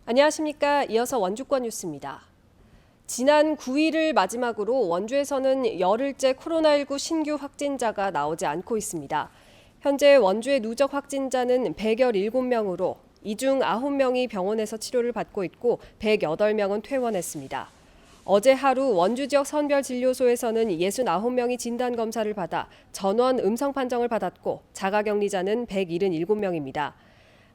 안녕하십니까. 이어서 원주권 뉴스입니다. 지난 9일을 마지막으로 원주에서는 열흘째 코로나19 신규 확진자가 나오지 않고 있습니다. 현재 원주의 누적 확진자는 117명으로 이 중 9명이 병원에서 치료를 받고 있고 108명은 퇴원했습니다. 어제 하루 원주 지역 선별진료소에서는 69명이 진단검사를 받아 전원 음성 판정을 받았고 자가격리자는 177명입니다.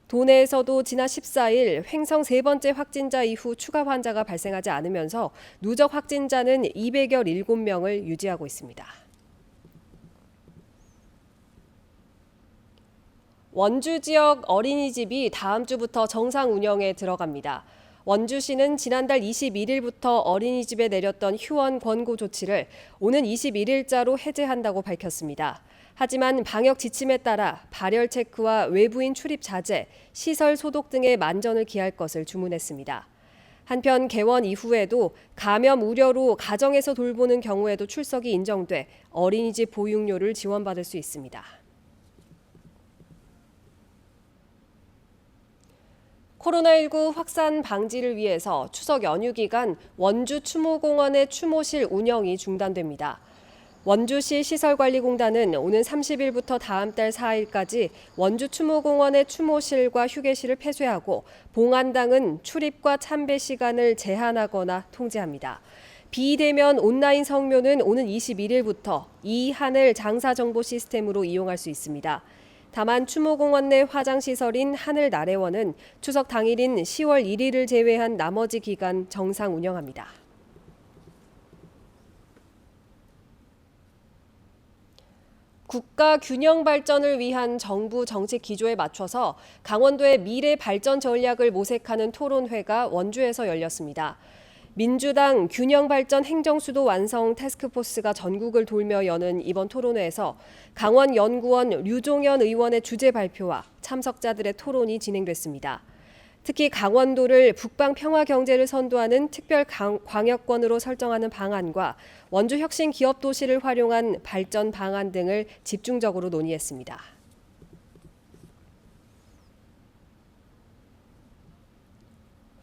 도내에서도 지난 14일 횡성 세 번째 확진자 이후 추가 환자가 발생하지 않으면서 누적 확진자는 217명을 유지하고 있습니다. 원주 지역 어린이집이 다음 주부터 정상 운영에 들어갑니다. 원주시는 지난달 21일부터 어린이집에 내렸던 휴원 권고 조치를 오는 21일자로 해제한다고 밝혔습니다. 하지만 방역 지침에 따라 발열 체크와 외부인 출입 자제, 시설 소독 등의 만전을 기할 것을 주문했습니다. 한편 개원 이후에도 감염 우려로 가정에서 돌보는 경우에도 출석이 인정돼 어린이집 보육료를 지원받을 수 있습니다. 코로나19 확산 방지를 위해서 추석 연휴 기간 원주 추모공원의 추모실 운영이 중단됩니다. 원주시 시설관리공단은 오는 30일부터 다음 달 4일까지 원주 추모공원의 추모실과 휴게실을 폐쇄하고 봉안당은 출입과 참배 시간을 제한하거나 통제합니다. 비대면 온라인 성묘는 오는 21일부터 이하늘 장사정보 시스템으로 이용할 수 있습니다. 다만 추모공원 내 화장시설인 하늘나래원은 추석 당일인 10월 1일을 제외한 나머지 기간 정상 운영합니다. 국가 균형 발전을 위한 정부 정책 기조에 맞춰서 강원도의 미래 발전 전략을 모색하는 토론회가 원주에서 열렸습니다. 민주당 균형 발전 행정수도 완성 태스크포스가 전국을 돌며 여는 이번 토론회에서 강원연구원 류종현 의원의 주제 발표와 참석자들의 토론이 진행됐습니다. 특히 강원도를 북방 평화 경제를 선도하는 특별 광역권으로 설정하는 방안과 원주 혁신 기업 도시를 활용한 발전 방안 등을 집중적으로 논의했습니다.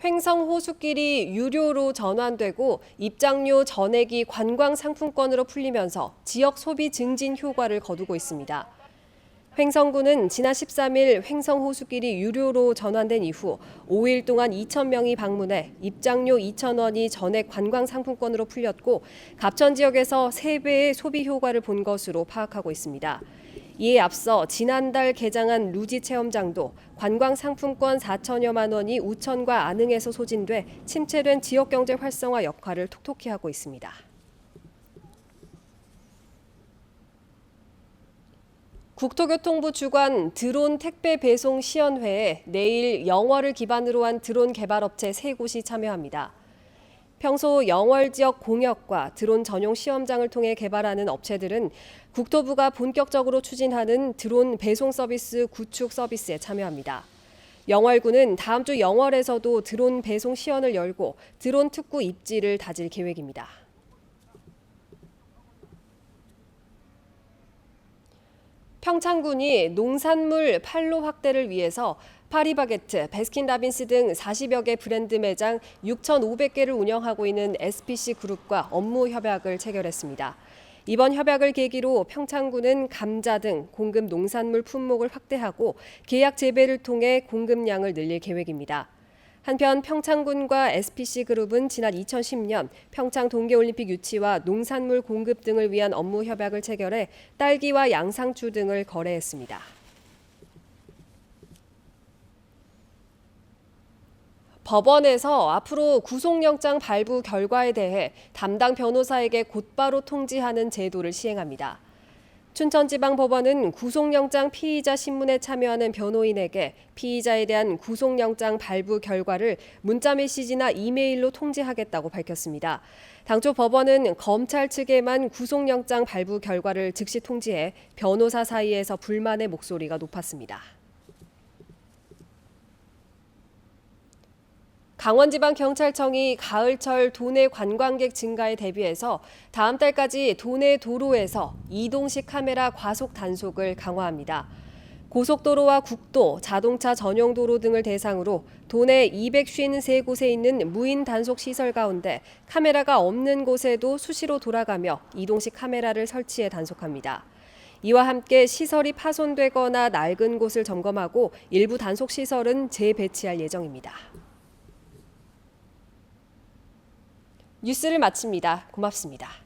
횡성 호수길이 유료로 전환되고 입장료 전액이 관광 상품권으로 풀리면서 지역 소비 증진 효과를 거두고 있습니다. 횡성구는 지난 13일 횡성 호수길이 유료로 전환된 이후 5일 동안 2,000명이 방문해 입장료 2,000원이 전액 관광 상품권으로 풀렸고 갑천 지역에서 3배의 소비 효과를 본 것으로 파악하고 있습니다. 이에 앞서 지난달 개장한 루지 체험장도 관광 상품권 4천여만 원이 우천과 안흥에서 소진돼 침체된 지역 경제 활성화 역할을 톡톡히 하고 있습니다. 국토교통부 주관 드론 택배 배송 시연회에 내일 영월을 기반으로 한 드론 개발업체 3곳이 참여합니다. 평소 영월 지역 공역과 드론 전용 시험장을 통해 개발하는 업체들은 국토부가 본격적으로 추진하는 드론 배송 서비스 구축 서비스에 참여합니다. 영월구는 다음 주 영월에서도 드론 배송 시연을 열고 드론 특구 입지를 다질 계획입니다. 평창군이 농산물 판로 확대를 위해서 파리바게트, 베스킨라빈스 등 40여 개 브랜드 매장 6,500개를 운영하고 있는 SPC 그룹과 업무 협약을 체결했습니다. 이번 협약을 계기로 평창군은 감자 등 공급 농산물 품목을 확대하고 계약 재배를 통해 공급량을 늘릴 계획입니다. 한편 평창군과 SPC그룹은 지난 2010년 평창 동계올림픽 유치와 농산물 공급 등을 위한 업무 협약을 체결해 딸기와 양상추 등을 거래했습니다. 법원에서 앞으로 구속영장 발부 결과에 대해 담당 변호사에게 곧바로 통지하는 제도를 시행합니다. 춘천지방법원은 구속영장 피의자 신문에 참여하는 변호인에게 피의자에 대한 구속영장 발부 결과를 문자 메시지나 이메일로 통지하겠다고 밝혔습니다. 당초 법원은 검찰 측에만 구속영장 발부 결과를 즉시 통지해 변호사 사이에서 불만의 목소리가 높았습니다. 강원지방경찰청이 가을철 도내 관광객 증가에 대비해서 다음 달까지 도내 도로에서 이동식 카메라 과속 단속을 강화합니다. 고속도로와 국도, 자동차 전용 도로 등을 대상으로 도내 253곳에 있는 무인 단속 시설 가운데 카메라가 없는 곳에도 수시로 돌아가며 이동식 카메라를 설치해 단속합니다. 이와 함께 시설이 파손되거나 낡은 곳을 점검하고 일부 단속 시설은 재배치할 예정입니다. 뉴스를 마칩니다. 고맙습니다.